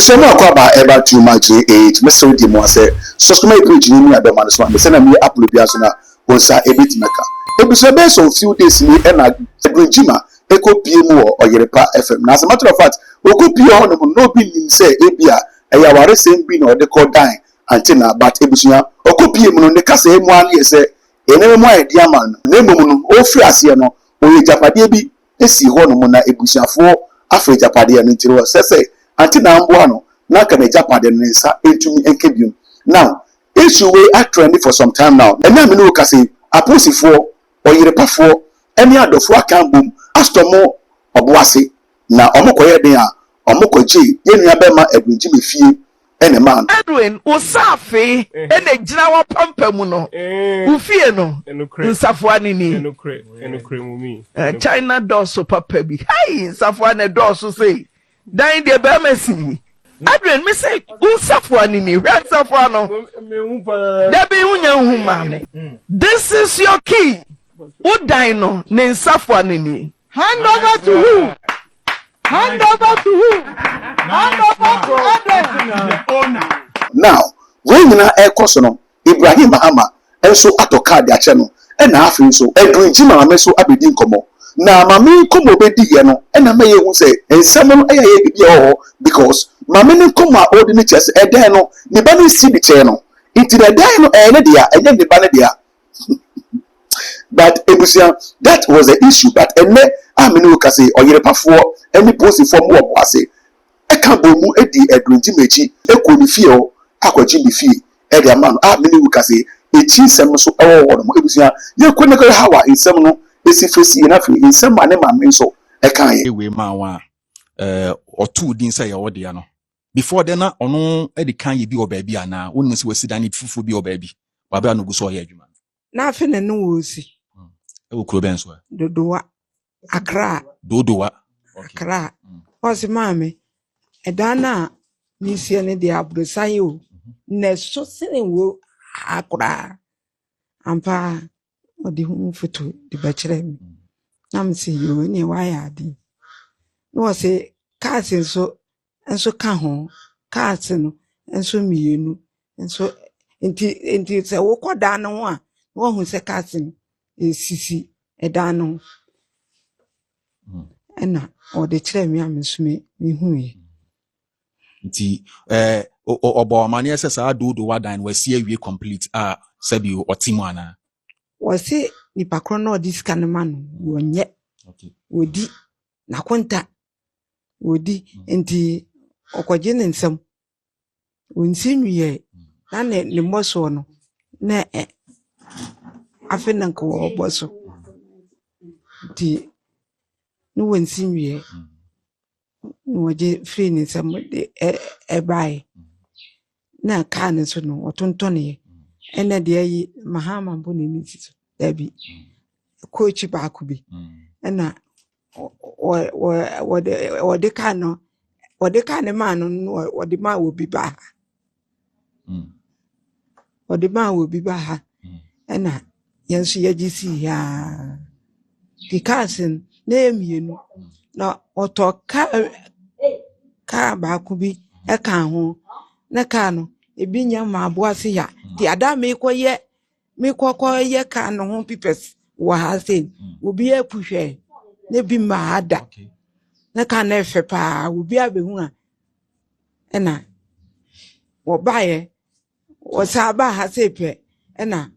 so no kwaba eba too much Mr. Di mo say subscribe page ni mi adoma so am say na me upload bia so na onsa ebit meka ebuso be so few days ni e na Edwin Gymah ekopie mu Oyerepa FM na as a matter of fact okopie ho no bi nim say ebia eya ware sem bi na ode call dan antina but ebusuya okopie mu no ne kasa emu an say eneme mo edi ama no na emu no ofi ase no oye japade bi esi ho no mo na ebusuafo afre japade no ntiro sese antina ambo no na ka na japade no nsa etumi enkebium now issue we are trending for some time now and na me no ka say aposifo Oyerepafo any adofo akambum astomo oboase na omokoye den a omokoje yenu abema Edwin Gymah fie ene man Edwin usafi ene gina wa pampamu no ufie no nsafo anini enokre mumi China doso papa bi hai nsafo ane doso say dan de be mesi Edwin me say nsafo anini nsafo ano debi unya hu mame this is your key udan no ne nsafo anini hand over to who hand over to who hand over to Edwin now when na ekoso no Ibrahim Mahama enso atoka de ache no e na afi so Edwin Gymah me so abedi nkomo na mame nkomo bedi ye no e na me ye hu say ensem no e ye bibia ho because mame nkomo a odi ne chese e den no ne ba ne si di che no iti de den no e ne dia enye ne ba ne dia but ebusia that was the issue but enne amene ka say Oyerepafo any post for mo oboase e ka bomu edi Edwin Gymah echi ekọ ni fie o akwaji ni fie e de man amene ka say echi nsem so ewo wo no ebusia ye ko ne ko hawa nsem no esi fesi na fi nsem ane mame so e kan ye we ma wa otu din say ye wode ya no before then na ono e de kan ye bi o ba bi ana wonu se wasi dan fufu bi o ba bi wa ba no gu so ye adwuma na afi ne no wosi e wo kuro ben so dodowa Accra dodowa Accra osi mame edana ni sie ne de abrosan o na so sene wo akra ampa odi hu foto di bachere mi na msi yo ni wa ya di no se kaase enso ka ho kaase no enso mienu enso enti se wo koda no ho a wo hu se kaase no esisi eda no ena odi chere mi amsume mi hu yi nti obo mane ese sa dodo wadan wasi awie complete a sabi otimu ana wasi ni pakro no odi scan man wonye odi na konta odi enti okwaje ne nsam wonsi nwie na ne moso no na afena ko oboso di no wonsi nwie waje free ni nsam de bai na kan so no otontone ene de yi Mahama mbo ne ni so dabi coach ba ku bi ena wode kan no wode kan ma no wode ma obi ba wode ma obi ba ha ena yensu yagisi ya dikasin na emienu na otoka ka ba ku bi e kan ho na ka no ebi nya ma aboase ya ti ada me koye ka no ho pipes wa ha sen obi akuhwe na bi ma ada na ka na efe pa obi abehu a ena wo bae wo sa ba ha sepe ena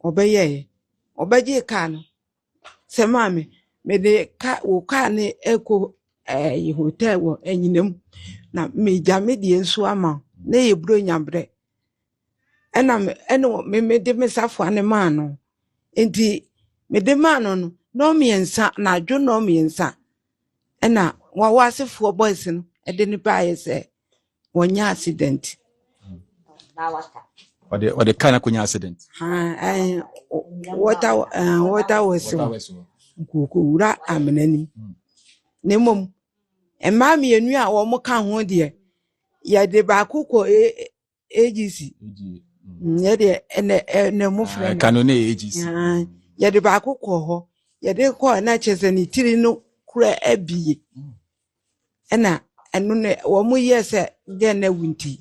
obeye obeje ka no se mame me de ka wo ka ne eko hotel wo enyinem na me jame de enso ama na yebro nyabre eno me de mesafo ane ma no enti me de ma no no miensa na adwo no miensa ena wa wasefo boys no e de ni bae se wonya accident ode kana kunya accident water was kukura amenani nemom emma mienu a wo mo ka ho de ya de ba akukọ AGC ya de ene mo frɛ kanone AGC ya de ba akukọ ho ya de ko na chese ni tiri no kura abie ena ɛno ne wɔn yɛ sɛ gɛn na wunti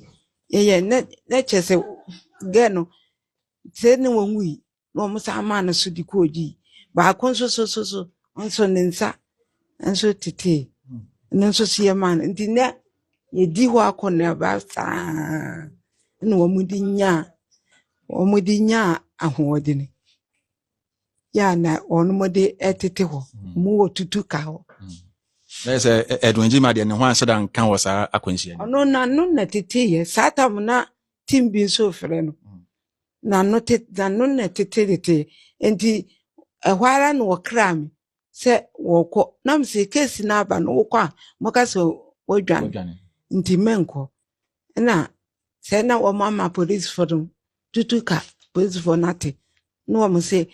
yɛyɛ ne kyɛ sɛ gɛn no sɛ ne wɔn wui na wɔn sa ama no so di kɔɔgyi baako nso ne nsa nso tete ne nso so yɛ ma no nti na yɛdi hɔ akɔ na ba saa na wɔn di nya ahoɔden ya na ɔno de ɛtete hɔ mu wɔ tutu ka hɔ. Say Edwin Gymah de ne ho anhyɛ da nka wɔ saa akwanhyia no. Ɔno na tete yɛ saa tam na team bi nso frɛ no. Na no tete enti ɛhɔ ara na wɔkra me sɛ wɔkɔ na me sɛ case na aba no wokɔ a mɔka sɛ wɔdwane nti menkɔ na sɛ na wɔn ama police for them tutu ka police for nate na wɔn sɛ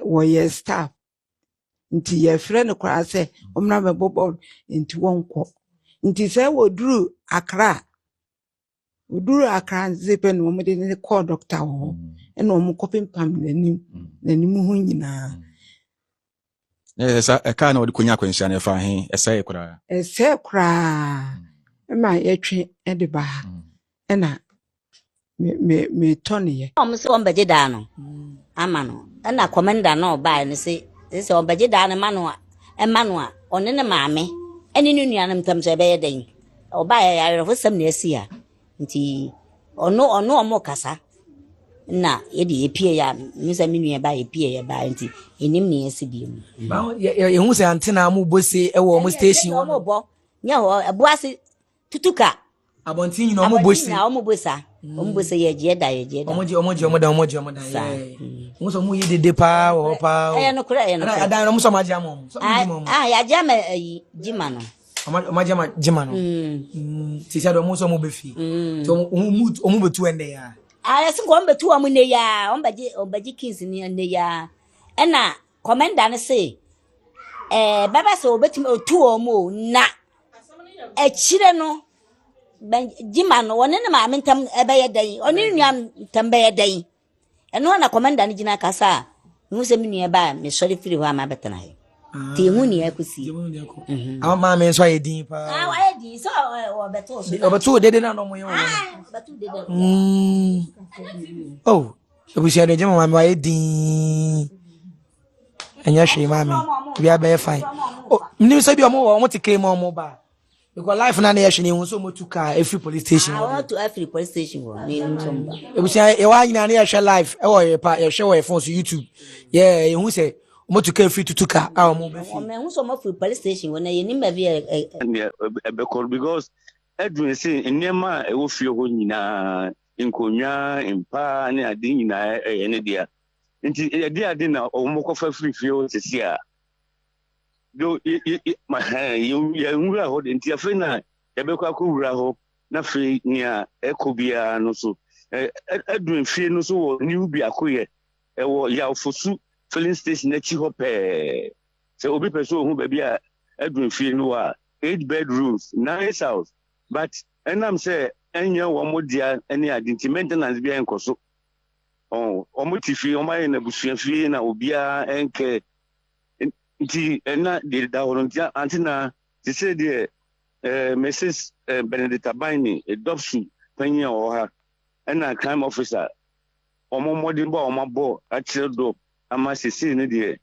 wɔyɛ staff nti yɛfrɛ no koraa sɛ ɔmna bɛbɔ nti wɔnkɔ nti sɛ wɔduru akra zepe no wɔn de ne call doctor hɔ ɛna wɔn kɔpem pam n'anim ho nyinaa sa ɛka na wɔde konya akwanhyia no fa he ɛsɛ koraa ɛma yɛtwe ɛde ba ha ɛna me tɔne yɛ sɛ ɔmbɛgye daa no ama no ɛna commander no ɔbaa no sɛ ɔmbɛgye daa no ma no a ɔne ne maame ɛne ne nua no ntam sɛ ɛbɛyɛ dan ɔbaa yɛ ayerɛfo sɛm na asi a nti ɔno ɔmo kasa na yɛde yɛpie ya misa me nua ba yɛpie ya ba nti enim ne yɛsi bi mu yɛhu sɛ antena mo bose ɛwɔ mo station hɔ ɔmo bɔ nyɛ hɔ ɛboase tutuka abɔnten nyina ɔmo bose ɔmo bosa ɔmo bose yɛgye da ɔmo da mo so mo yi dede pa wɔ pa ɛyɛ no kora ɛyɛ no adan no mo so magya mo yɛagya ma Gymah no ɔmagya Gymah no ti sɛ ɔmo so mo befi so ɔmo betu ende ya ayɛsɛ nkɔ ɔmbɛtu ɔmo ne ya ɔmbɛgye kings ne ne ya ɛna commander no se baba sɛ obetumi otu ɔmo na akyire no Gymah no wɔne ne maame ntam ɛbɛyɛ dan ɔne nua ntam bɛyɛ dan ɛno na commander no gyina kasa hu sɛ me nua ba me sɔre firi hɔ ama bɛtena he ti hu ne akusi maame nso ayɛ din pa ayɛ din so ɔbɛto dede na no mo yɛ ɔbɛto dede oh ebusia de Gymah maame ayɛ din ɛnyɛ hwee maame bi abɛyɛ fine oh mnim sɛ bi ɔmo te kre mo ba because life na yɛ hwene hu so mo tuka every police station I want to every police station wo me ntomba ebusia e wa nyina na yɛ hwɛ live ɛwɔ yɛ pa yɛ hwɛ wɔ yɛ phone so YouTube yeah hu sɛ mo tuka every tuka a mo be fi o me hu so mo free police station wo na yɛ nimba bi ɛbɛkɔ because Edwin say nneɛma a ɛwɔ fie hɔ nyinaa nkonwa mpa ne ade nyinaa ɛyɛ ne dia nti yɛde ade na ɔmo kɔfa firi fie hɔ sisi a do ya nwura hɔ nti afi na yɛbɛkɔ akɔwura hɔ na fe nia ekobia no so Edwin fie no so wɔ new bi akɔyɛ ɛwɔ Yafosu filling station akyi hɔ pɛɛ sɛ obi pɛ so ho baabi a Edwin fie no a 8 bedrooms nice house but enam sɛ enya wɔ mo dia ne ade nti maintenance bi enko so ɔmo ti fie ɔmo ayɛ na busua fie na obia enke nti na de da hɔ nti antina ti sɛ de Mrs Benedicta Bani adoption panyin wɔ ha ɛna crime officer ɔmo modern ba ɔmo bɔ akyerɛ do ama sisi ne de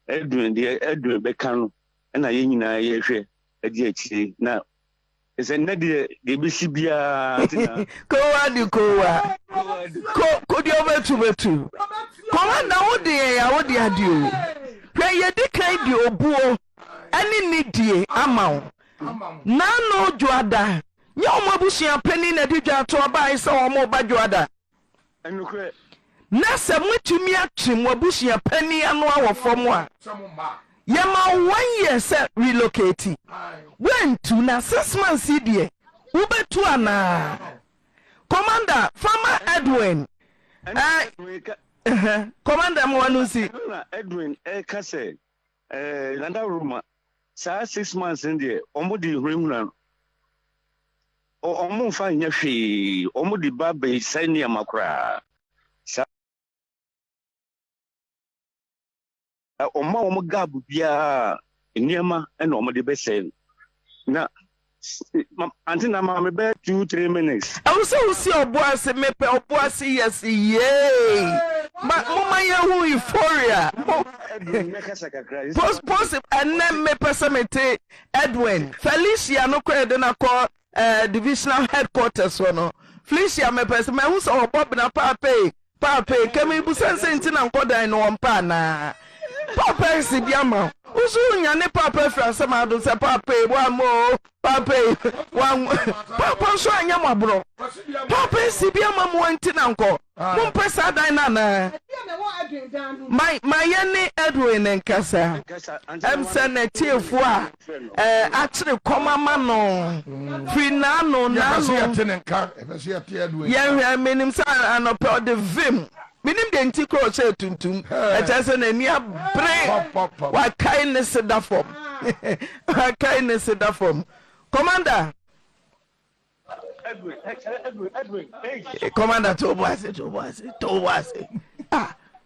Edwin bɛka no ɛna yɛ nyinaa yɛ hwɛ adi akyire na ɛsɛ na de bɛsi bia antina kowa ko de obetu kowa na wo de ya wo de ade o hwɛ yɛ de kan de obuo ɛne ne die ama wo na no dwoada nyɛ ɔmo abusua pani na de dwa to aba ai sɛ ɔmo ba dwoada ɛnukre na sɛ mutumi atwe mo abusua pani ano awɔ fam a yɛma 1 year sɛ relocate wentu na 6 months die wobetu ana commander farmer Edwin commander mo wanu si Edwin ka sɛ nanda ruma saa 6 months in there ɔmo di hwehuna ɔmo fa nya hwee ɔmo di ba be sɛnea makora ɔmo gabu bia nneɛma ɛna ɔmo de bɛsɛ na Until now, I'm about 2-3 minutes. I also see a boss me pe oboasi yes yay. Mama ya euphoria. Post and then me personate Edwin. Felicia no credit na call divisional headquarters no. Felicia me person me who so Bob na pape kemi busense ntina nkodan no ompa na. Papa si biama. Usu nya ne papa fransa ma do se papa wa mo papa papa so anya mabro papa si biama mo ntina nko mo pesa dan na my yene Edwin nkasa em se na tiefu a akire komama no fina no na no ye menim sa anope de vim minim de nti ko se tuntum etase na ni abre wa kindness da form wa kindness da form commander Edwin commander to was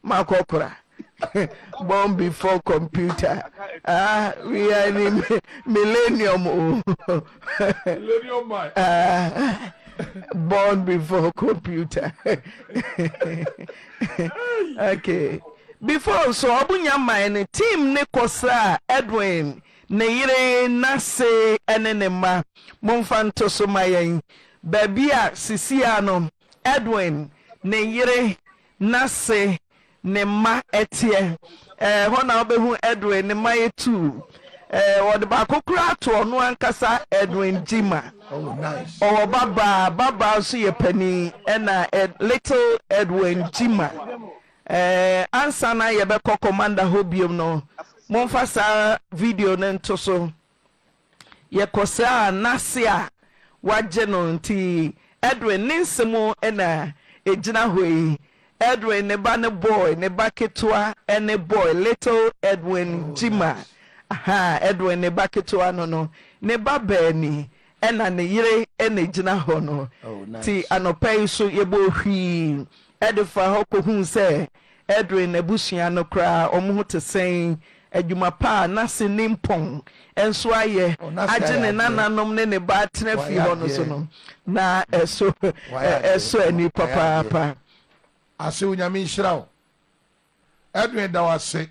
makokora born before computer we are in millennium born before computer. Okay. Before so obunya mine team ne kosa Edwin ne yire na se enene ma momfanto so mayen babia sisia no Edwin ne yire na se ne ma etie hona obehu Edwin ne ma etu what ba kokura to ono ankasa Edwin Gymah. Oh nice. Oh baba so ye penny na little Edwin Gymah. Answer na ye be commander hobium no. Monfa sa video na nto so. Ye kosa nasia waje no nti Edwin ninsemo na ejina hoi. Edwin ne ba ne boy ne ba ketwa ne boy little Edwin Gymah. Aha Edwin ne ba ketwa no ne ba bani ena ne yire ena gina ho no ti anopai so yebo hwi edifa ho ko hu se Edwin abusua no kra omo te sen adwuma pa na se nimpon enso aye agene nananom ne ba tena fi ho no so no na eso ani papa ase unyame nhyirawo Edwin da wase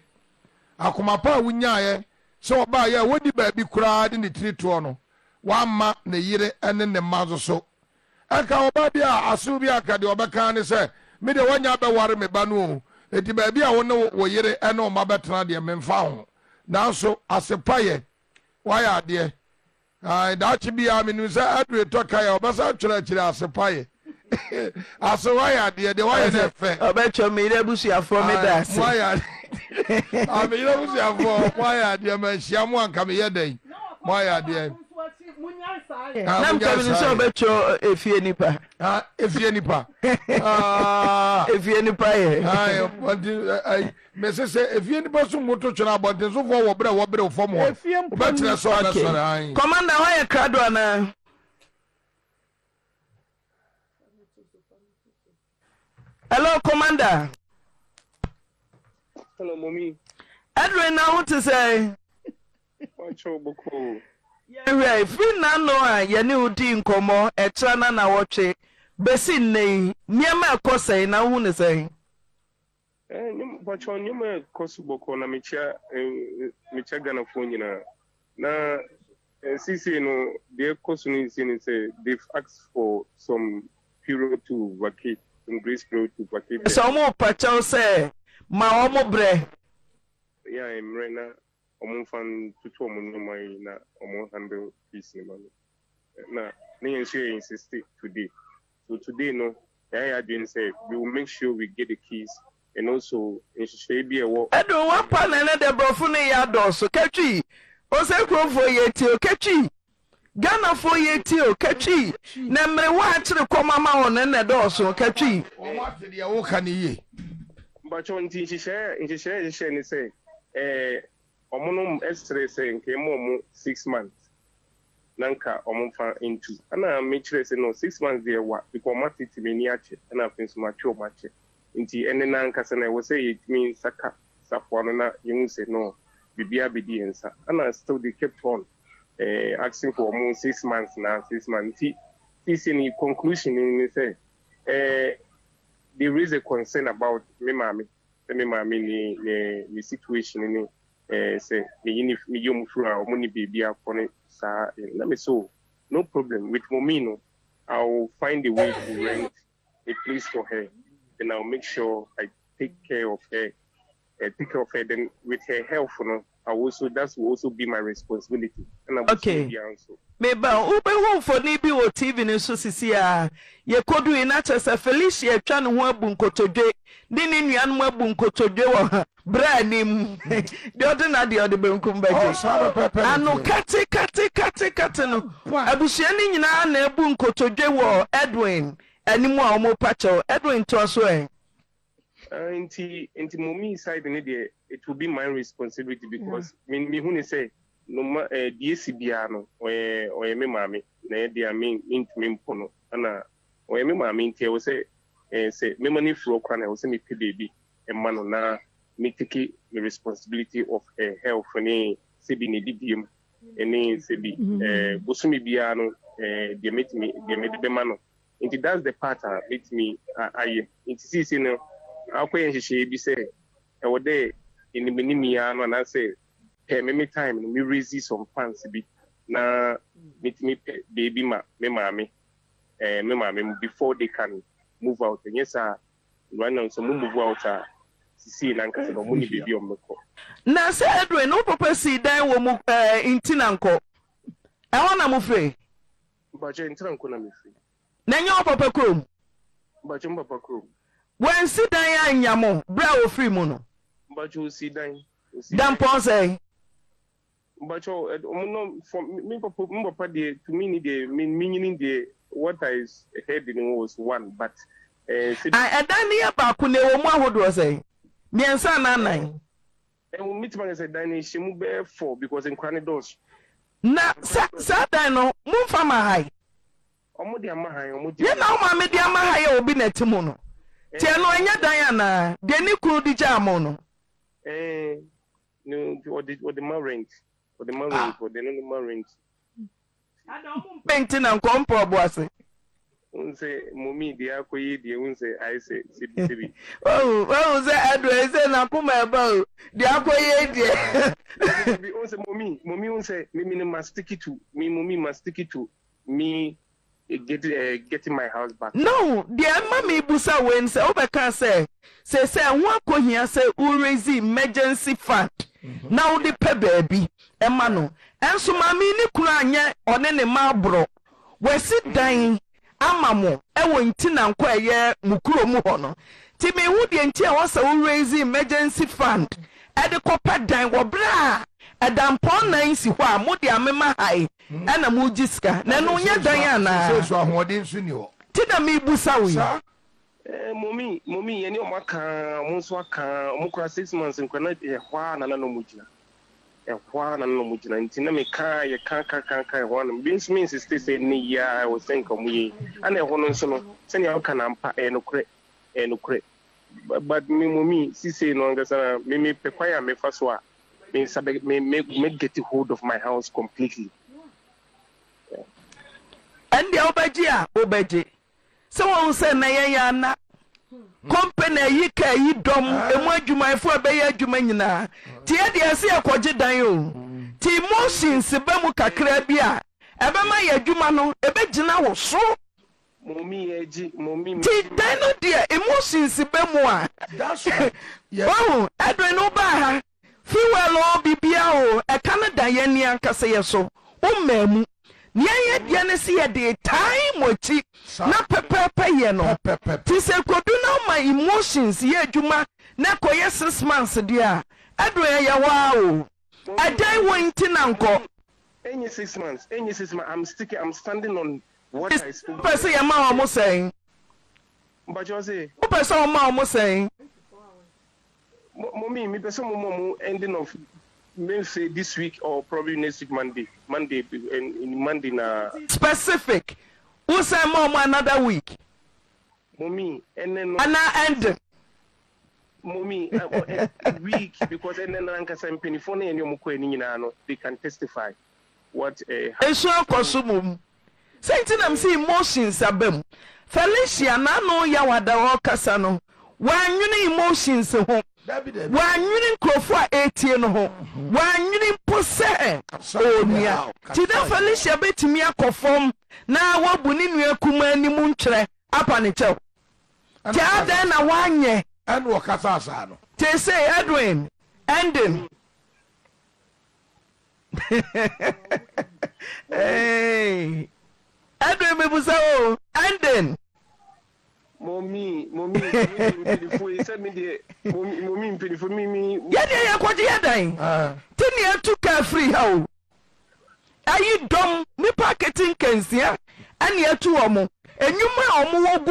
akoma pa wunyaye so ba ye wodi ba bi kra de ne tirito no wama ne yire ene ne mazo so aka oba bia asu bia ka de obeka ne se me de wanya be ware me ba no eti ba bia wo ne wo yire ene o ma betena de me mfa ho nanso asepaye waya de ai da chi bia me nu se adwe to ka ya obasa twere kire asepaye aso waya de waya ne fe obecho me ire busuafo me da ase waya ami ire busuafo waya de ma hyiamu anka me yeden waya de nam kabini so becho efie nipa efie nipa efie nipa ye ai mesese efie nipa so moto twena abonten so fo wo bre fo mo betre so na so ai commander why krado ana hello commander Hello mommy Edwin na what to say Wacho boko yeah free na no a ye ne udi nkomo etra na wotwe besi nei niema ekosai na hu ne sai wacho niema ekosu boko na mecha gana fo nyina na CC no the ekosu ni say they've asked for some period to vacate some grace period to vacate so mo pacho say ma omo bre yeah I'm right now fan tutu omunumai na handle peace ni mano na we insist today so today no I didn't say we will make sure we get the keys and also in be a walk Edwin one panel de brofu ne ya do so katwi o se krofo yeti o katwi Ghana for yeti o katwi na mre wa akire komama won ne do so katwi o ma te de wo kan yi ba chon tin share ni say omunum stress nke mo 6 months nanka omunfa into ana me kire say no 6 months there wa because matiti me ni ache ana fin so macho mache nti ene nanka say na we say it means saka sapono na you say no bibia bidi ensa ana still they kept on asking for more 6 months now, 6 months. This in conclusion in say there is a concern about me the situation in say me young for money baby upon it. Let me so no problem with Momino. I'll find a way to rent a place for her, and I'll make sure I take care of her. Then with her health, that will also be my responsibility. And I'm okay. Maybe ube for nibi o TV ni so sisi a ye kodu ina chese Felicia twa ne ho abu nkotodwe ni ni nua no abu nkotodwe wo bra nim de odina de ode benkum baje anu kate no abusua ni nyina na abu nkotodwe wo Edwin animu a omo pacho Edwin to so Into mommy side it will be my responsibility because me who say no DCBR or me mommy na dia me into me pono ana or me mommy ntia say me money flow kwana say me pay baby e mano na me take the responsibility of health ni se bi ne didium eni se bi bosumi bia no dia me de mano into that's the part let me aye into see no akwa nhihye bi say e wode in the minimia no na say pay me time me raise some funds bi na meet me baby me mommy before they can move out and yes right now so move out see na nka no money baby o meko na say Edwin no papa si dan wo mu intinanko e wona mu free ba je intinanko na me free na nyo papa krom ba je papa krom when si dan anyamo bra o free mu no ba je si dan pon say but no for me papa the to me the meaning the what I heard in was one but I dan ya ba ku ne wo mu ahodo say miensa na nan meet man say dan she mu be 4 because in crane doors na sa dan no mu fa ma hai omo de ama hai omo de ye na o ma me de ama hai obi na timu no tie no anya dan ya na de ni kuru di jamo no no what the man rent for the man rent for the no rent painting and compo boase say mommy dia akoyi dia un say I say sibi oh say Edwin say na kuma eba dia akoyi dia un say mommy un say me must stick it to me mommy must stick it to me getting my house back no dia mama ibusa when say obeka say ho akohia say u raise emergency fund now the pe baby ema no enso mama ni kunu anye one ne mabro we sit dan amamo ewo ntina nko eye mukuro mu ho no ti me hu de ntia wo say u raise emergency fund e de kopa dan wo bra edampon nan si ho a mo de amema hai na mo giska na no nya dan ana so ahoden su ni ho ti da me busa we mommy ye ni o maka mo so aka mo kura 6 months nkwana e hwa na no mugina ntina me ka ye ka hwa no means stay say ni ya I was think of me ana ho no so no se ni aka na mpa no kure but me mommy si say no ngasa me pe kwa ya me fa so a me get hold of my house completely and the obaji someone say na ya na company yi ka yi dom emu adwumayfo abeyi adwuma nyina tie de ase akoje dan o ti emotions be mu kakra bi a ebe ma ya adwuma no ebe gina wo so mommy ti dan no de emotions be mu a that's right yes oh Edwin no ba ha fi well bibia o e Canada ye ni ankase ye so o mamu Nye dia ne si ye de time mochi na pepepe ye no ti se kodu na my emotions ye adwuma na koye 6 months dia Edwin ya wa o adan won ti na nko any 6 months I'm standing on what I spoke person ya ma o mo saying but you say o person o ma o mo saying mommy me person mo ending of may say this week or probably next week Monday in Monday na specific who say mom another week mommy and then end mommy week because and then anka some penifone and your mukwe ni nyina no they can testify what esu akosumum sentinam see emotions abem Felicia na no ya wada wo kasa no wanwene emotions ho wanwene nkrofo a etie no ho wanwene pose onia tida Felicia betimi akofom na wabu ni nua kuma animu ntwere apa ne chew ti adan na wanye and wo kasa asa no te say Edwin ending hey Edwin mebusa o ending Mommy, beautiful. Send me the mommy, beautiful. Me. Yeah, what you doing? 10 years to car free. How are you dumb? Me packeting Kensia, and you're 2 or more. And you might almost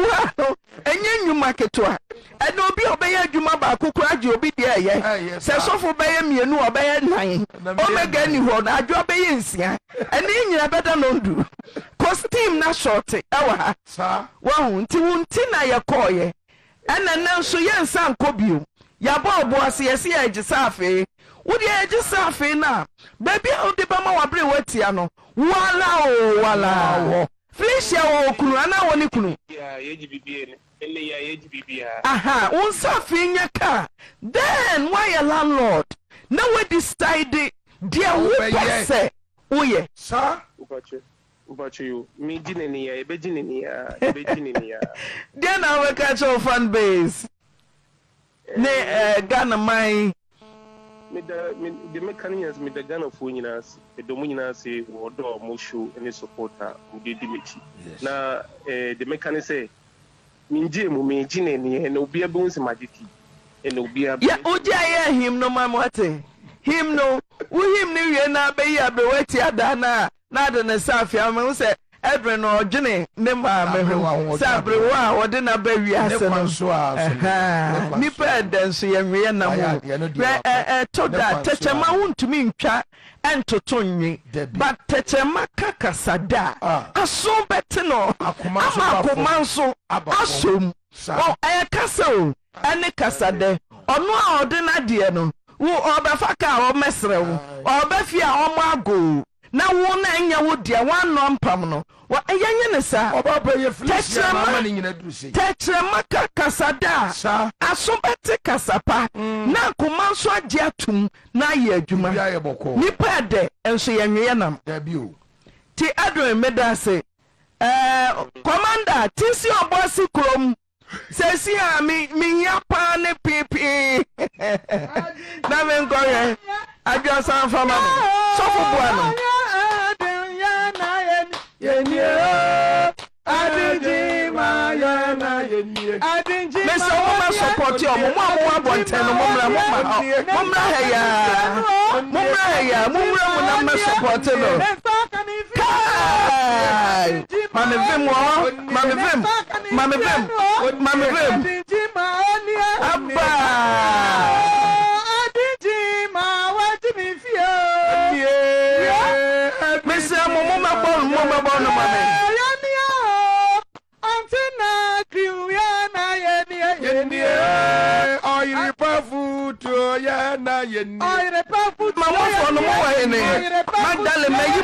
and you market to her. And no be obey you, my back, who cried you be there. Yes, so for bay me, no obey 9. Omega, you hold, I drop a and then you better not do. Costume na shorty, our sir. Well, Tina ya koye. And now so yan san cobium. Ya bob was yes, I just safe. Would you just safe now? Baby, how the Bama wabre wetiano. Wala. Felicia o kunu ana woni kunu. Yeah, AGBB. Aha, unsafe nyaka. Then why a landlord? Now we decide dear who say. Oh yeah, sir. Ubacho you. Me jinenia, ebejinenia. Then I will catch your fan base. Ne Ghana my the mechanics me the Ghana Funinas, the Domuninas, or door Mushu, any supporter who did Dimitri. Now the mechanics say Minjim, me jinenia, and Obia Bones Magiki, and Obia. Yeah, Oja, him no mamate. Him no, we him new na be ya be weti adana. Nada na safi ama say Edwin or Jenny nemba me sabre wa wode na ba wiase no nipa den so ye nwe na mo to da techema huntumi ntwa entoto nwe but techema kakasada aso bete no akomanso asom o kasa o ene kasade ono a ode na de no wo obefa ka o mesre wo obefia o mago na wo na nya wo dia wan no mpam no wa eyenye ne sa obaba ye Felicia mama ni nyina duru sei techrema kasada asobete kasapa na komanso age atum na ye adwuma nipa de enso ye nwe nam da bio ti Edwin medase commander tisi obosi krom sesi a mi ya pa ne pipi na me ngoye adwa san fama so fo no Mr. Woman support you, Mumma Bonten, Mumma support you. Mammy Vim. Mr. Mumma Bonne. Magdalene may you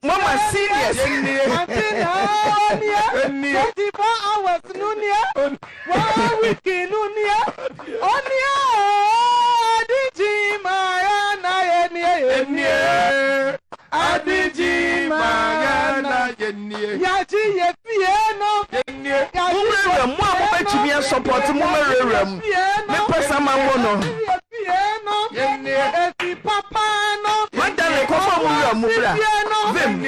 Mama serious 24 hours nunia 1 week nunia onia adiji mayana yenie adiji mayana yenie yaji yefieno yenie umrem mo abetimi support mo merem me pesa mawono yenie eti papa no Magdalene ko fa mo bra vim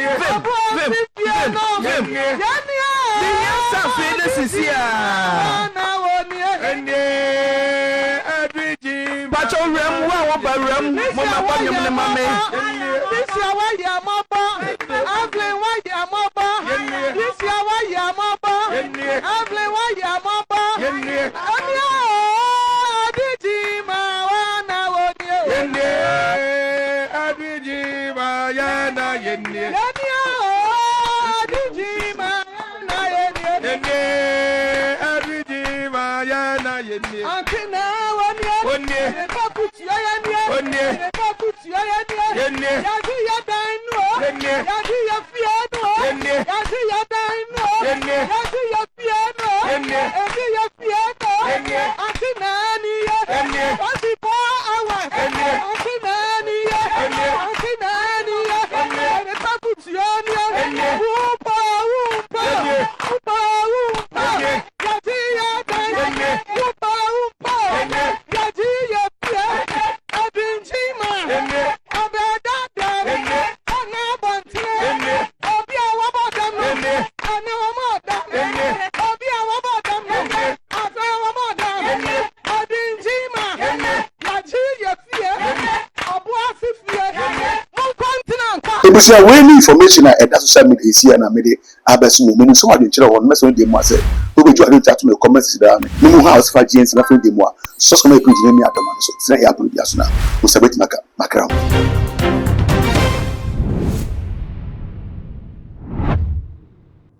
Because you are waiting information at that social media is here and I made it. I bet you mean so much in children on message them was we will do that to me comments down. No house for James and I think them more. So some people name me at the man. So say ya put biasuna. We celebrate makram.